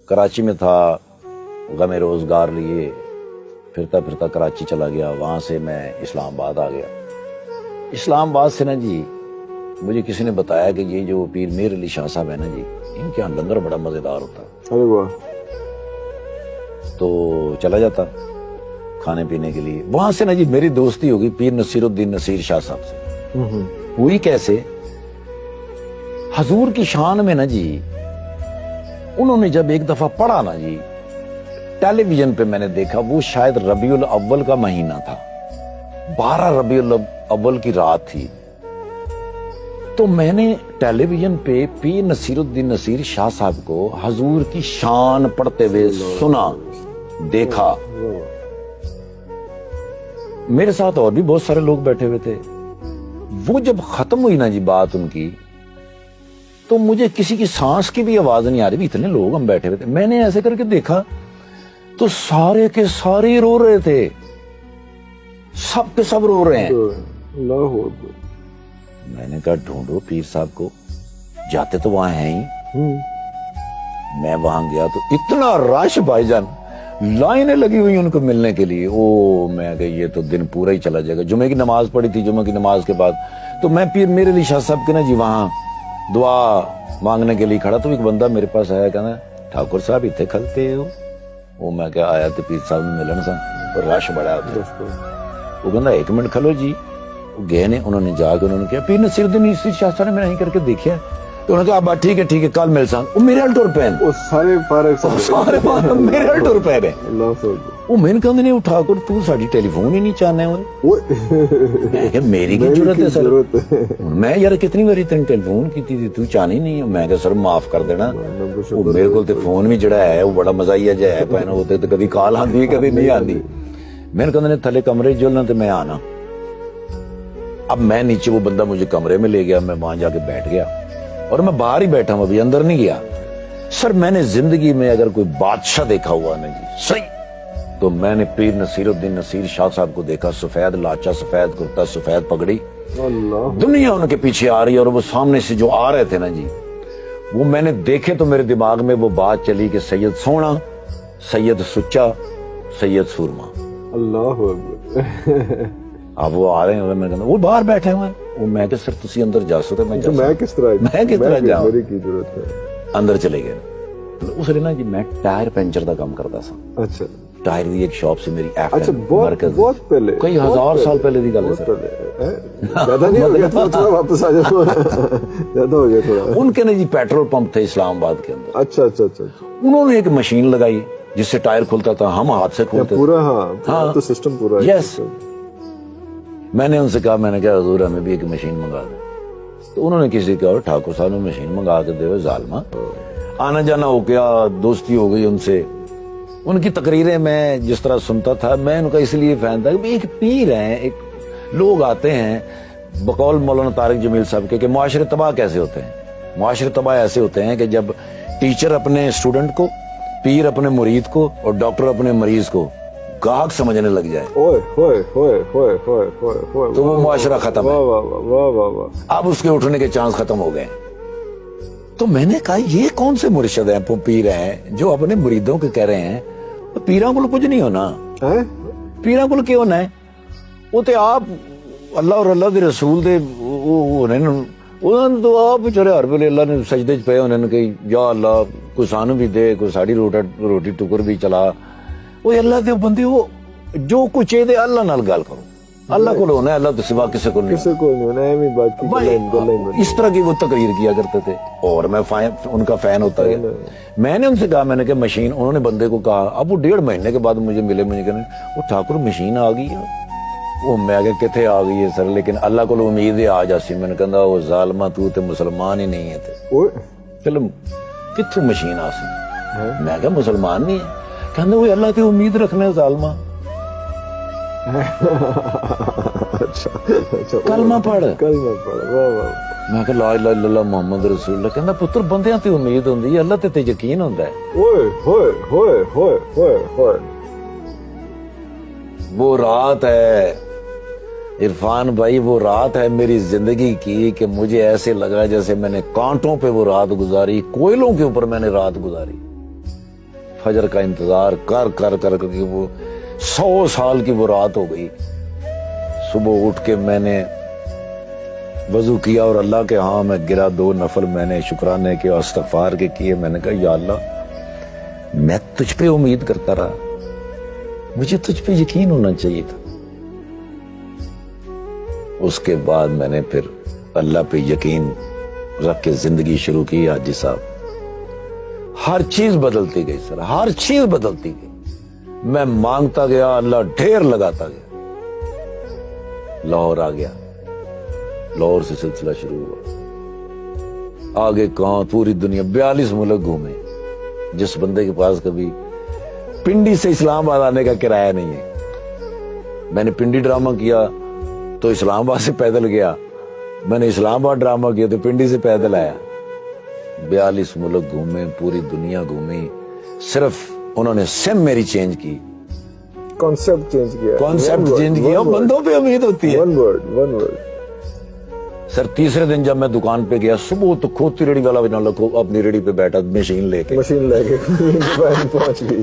کراچی میں تھا، غم روزگار لیے پھرتا پھرتا کراچی چلا گیا، وہاں سے میں اسلام آباد آ گیا۔ اسلام آباد سے نا جی مجھے کسی نے بتایا کہ یہ جو پیر میر علی شاہ صاحب ہے نا جی، ان کے یہاں لنگر بڑا مزیدار ہوتا ہے۔ ارے واہ۔ تو چلا جاتا کھانے پینے کے لیے۔ وہاں سے نا جی میری دوستی ہوگی پیر نصیر الدین نصیر شاہ صاحب سے۔ ہوئی کیسے؟ حضور کی شان میں نا جی انہوں نے جب ایک دفعہ پڑھا نا جی، ٹیلی ویژن پہ میں نے دیکھا، وہ شاید ربیع الاول کا مہینہ تھا، 12 ربیع الاول کی رات تھی۔ تو میں نے ٹیلی ویژن پہ پیر نصیر الدین نصیر شاہ صاحب کو حضور کی شان پڑھتے ہوئے سنا، دیکھا۔ میرے ساتھ اور بھی بہت سارے لوگ بیٹھے ہوئے تھے۔ وہ جب ختم ہوئی نا جی بات ان کی، تو مجھے کسی کی سانس کی بھی آواز نہیں آ رہی، اتنے لوگ ہم بیٹھے ہوئے تھے۔ میں نے ایسے کر کے دیکھا تو سارے کے سارے رو رہے تھے، سب کے سب رو رہے ہیں۔ اللہ اکبر۔ میں نے کہا ڈھونڈو پیر صاحب کو، جاتے تو وہاں ہیں ہی۔ میں وہاں گیا تو اتنا رش بھائی جان، لائنیں لگی ہوئی ان کو ملنے کے لیے۔ او میں کہ یہ تو دن پورا ہی چلا جائے گا۔ جمعے کی نماز پڑھی تھی، جمعے کی نماز کے بعد تو میں پیر میر علی شاہ صاحب کے نا جی وہاں دعا مانگنے کے لیے کھڑا، تو ایک بندہ میرے پاس آیا، کہنا ٹھاکر صاحب اتنے کھلتے ہو؟ وہ میں کہا آیا تو پیر صاحب نے ملن سا، اور رش بڑا ہوتا۔ وہ کہنا 1 منٹ کھلو جی۔ وہ گئے نے، انہوں نے جا کے انہوں نے کیا، پیر نصیر الدین نصیر شاہ صاحب نے میں نہیں کر کے دیکھا، تو انہوں نے کہا اب ٹھیک ہے کل مل سان۔ وہ میرے الٹور پین، وہ سارے فارغ سارے میرے الٹور پین ہے۔ اللہ اکبر۔ وہ میں نے کہا نہیں اٹھا کر تو ساڈی ٹیلی فون ہی نہیں چاہنے ہوئے۔ میں کہ میری کی ضرورت ہے سر؟ میں یار کتنی باری تین ٹیلی فون کی تھی، تو چاہنی نہیں ہے۔ میں کہ سر معاف کر دینا، وہ میرے کو تے فون بھی جڑا ہے وہ بڑا مزاحیہ جہا ہے پہنا ہوتے، تو کبھی کال آندی ہے کبھی نہیں آندی۔ میں نے کہا تھلے کمرے جلنا تو میں آنا۔ اب میں نیچے، وہ بندہ مجھے کمرے میں لے گیا، میں وہاں جا کے بیٹھ گیا، اور میں باہر ہی بیٹھا ہوں، ابھی اندر نہیں گیا۔ سر میں نے زندگی میں اگر کوئی بادشاہ دیکھا ہوا نا جی صحیح، تو میں نے پیر نصیر الدین نصیر شاہ صاحب کو دیکھا، سفید لاچا، سفید کرتا، سفید پگڑی، اللہ۔ دنیا ان کے پیچھے آ رہی ہے، اور وہ سامنے سے جو آ رہے تھے نا جی، وہ میں نے دیکھے تو میرے دماغ میں وہ بات چلی کہ سید سونا، سید سچا، سید سورما۔ اللہ اکبر۔ اب وہ آ رہے ہیں، میں کہتا وہ باہر بیٹھے ہوئے ہیں۔ وہ میں کہ سر تسی اندر جا سکتے، میں کس طرح جاؤں؟ میری کی ضرورت ہے؟ اندر چلے گئے۔ اس لیے نا جی میں ٹائر پنچر کا کام کرتا سا۔ اچھا ٹائر دی ایک شاپ سے میری ایف اچھا، بہت پہلے، کئی ہزار سال پہلے دی گل ہے سر۔ زیادہ نہیں ہو گیا تھوڑا واپس آ جاؤ، زیادہ ہو گیا تھوڑا۔ ان کے نا جی پیٹرول پمپ تھے اسلام آباد کے اندر۔ اچھا اچھا اچھا۔ انہوں نے ایک مشین لگائی جس سے ٹائر کھلتا تھا، ہم ہاتھ سے کھولتے تھے پورا، ہاں تو سسٹم پورا ہے۔ یس۔ میں نے ان سے کہا، میں نے کہا حضور ہمیں بھی ایک مشین منگا دیں۔ تو انہوں نے کسی کہا ٹھاکر صاحب نے مشین منگا کے دے، ظالمہ۔ آنا جانا ہو گیا، دوستی ہو گئی ان سے۔ ان کی تقریریں میں جس طرح سنتا تھا، میں ان کا اس لیے فین تھا کہ ایک پیر ہیں، ایک لوگ آتے ہیں بقول مولانا طارق جمیل صاحب کے کہ معاشرے تباہ کیسے ہوتے ہیں۔ معاشرے تباہ ایسے ہوتے ہیں کہ جب ٹیچر اپنے اسٹوڈنٹ کو، پیر اپنے مرید کو، اور ڈاکٹر اپنے مریض کو گاہک سمجھنے لگ جائے، تو وہ معاشرہ ختم ہے۔ اب اس کے اٹھنے کے چانس ختم ہو گئے۔ تو میں نے کہا یہ کون سے مرشد ہیں، پیر ہیں جو اپنے مریدوں کے کہہ رہے ہیں پیراں کو کچھ نہیں ہونا، پیراں کو کیوں ہونا ہے؟ وہ تے آپ اللہ اور اللہ دے رسول دے ہونے، انہوں نے تو آپ بچارے ہر ویلے اللہ نے سجدے چ پے ہونے نے کہ یا اللہ کوئی سانو بھی دے، کوئی ساڑی روٹی ٹکر بھی چلا۔ وہ اللہ دے بندے، وہ جو کچھ چاہیے اللہ نال گل کرو، اللہ کو ہونا ہے، اللہ تو سوا کسی کو نہیں۔ اس طرح کی وہ تقریر کیا کرتے تھے، اور میں ان کا فین ہوتا گیا۔ میں نے ان سے کہا، میں نے کہا مشین، انہوں نے بندے کو کہا، اب وہ 1.5 مہینے کے بعد مجھے ملے، مجھے کہنے وہ ٹھاکر مشین آ گئی ہے۔ وہ میں کہ کتنے آ گئی ہے سر، لیکن اللہ کو امید ہے آ جاسی۔ میں نے کہا وہ ظالمہ تو تے مسلمان ہی نہیں ہے تے چلو کتوں مشین آ سی؟ میں کہا مسلمان نہیں ہے، کہنے وہ اللہ تے امید رکھنے ظالمہ، کلمہ پڑھ۔ میں کہ لا الہ الا اللہ محمد رسول اللہ۔ کہنا پتر بندیاں تے امید ہوندی ہے، اللہ تے یقین ہوندا ہے۔ وہ رات ہے عرفان بھائی، وہ رات ہے میری زندگی کی کہ مجھے ایسے لگا جیسے میں نے کانٹوں پہ وہ رات گزاری، کوئلوں کے اوپر میں نے رات گزاری۔ فجر کا انتظار کر کر کر کے وہ 100 سال کی وہ رات ہو گئی. صبح اٹھ کے میں نے وضو کیا اور اللہ کے ہاں میں گرا, 2 نفل میں نے شکرانے کے اور استغفار کے کیے. میں نے کہا یا اللہ میں تجھ پہ امید کرتا رہا, مجھے تجھ پہ یقین ہونا چاہیے تھا. اس کے بعد میں نے پھر اللہ پہ یقین رکھ کے زندگی شروع کی. حاجی صاحب ہر چیز بدلتی گئی سر, ہر چیز بدلتی گئی. میں مانگتا گیا, اللہ ڈھیر لگاتا گیا. لاہور آ گیا, لاہور سے سلسلہ شروع ہوا. آگے کہاں پوری دنیا 42 ملک گھومے. جس بندے کے پاس کبھی پنڈی سے اسلام آباد آنے کا کرایہ نہیں ہے, میں نے پنڈی ڈرامہ کیا تو اسلام آباد سے پیدل گیا, میں نے اسلام آباد ڈرامہ کیا تو پنڈی سے پیدل آیا. 42 ملک گھومے, پوری دنیا گھومی. صرف انہوں نے سم میری چینج کی, کانسیپٹ چینج کیا, کانسیپٹ چینج کیا. بندوں پہ امید ہوتی ہے. One word. سر تیسرے دن جب میں دکان پہ گیا, صبح تو کھوتی ریڑھی والا بنا لکھو اپنی ریڑھی پہ بیٹھا مشین لے کے پہنچ گئی.